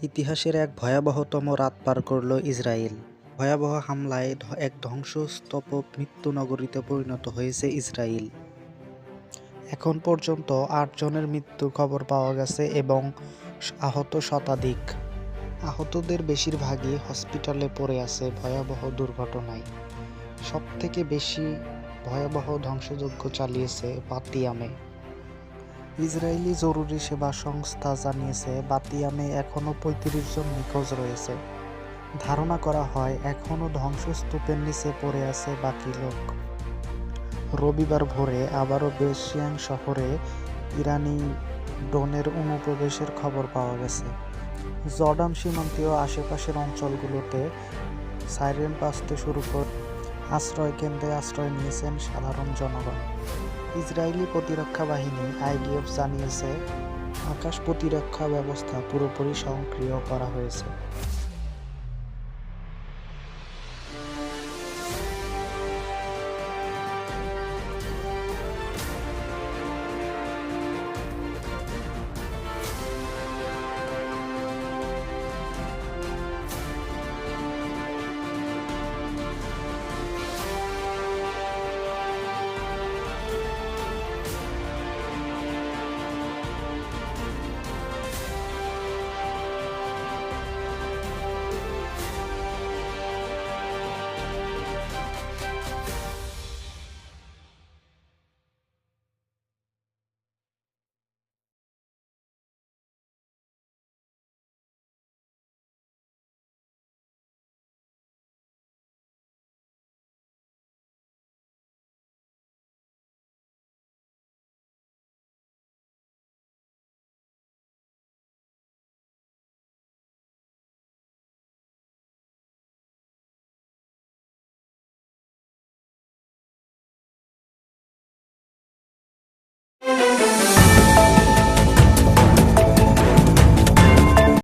ইতিহাসের এক ভয়াবহতম রাত পার করল ইসরায়েল। ভয়াবহ হামলায় এক ধ্বংসস্তূপ মৃত্যু নগরীতে পরিণত হয়েছে ইসরায়েল। এখন পর্যন্ত ৮ জনের মৃত্যুর খবর পাওয়া গেছে এবং আহত শতাধিক। আহতদের বেশিরভাগই হসপিটালে পড়ে আছে ভয়াবহ দুর্ঘটনায়। সবথেকে বেশি ভয়াবহ ধ্বংসযজ্ঞ চালিয়েছে বাতিয়ামে। ইসরায়েলি জরুরি সেবা সংস্থা জানিয়েছে বাতিয়ামে এখনও ৩৫ জন নিখোঁজ রয়েছে। ধারণা করা হয় এখনও ধ্বংসস্তূপের নিচে পড়ে আছে বাকি লোক। রবিবার ভোরে আবারও বেরশেয়ান শহরে ইরানি ড্রোনের অনুপ্রবেশের খবর পাওয়া গেছে। জর্ডান সীমান্তীয় আশেপাশের অঞ্চলগুলোতে সাইরেন বাজতে শুরু করে আশ্রয়কেন্দ্রে আশ্রয় নিয়েছেন সাধারণ জনগণ। ইসরায়েলি প্রতিরক্ষা বাহিনী আইডিএফ জানিয়েছে আকাশ প্রতিরক্ষা ব্যবস্থা পুরোপুরি সক্রিয় করা হয়েছে।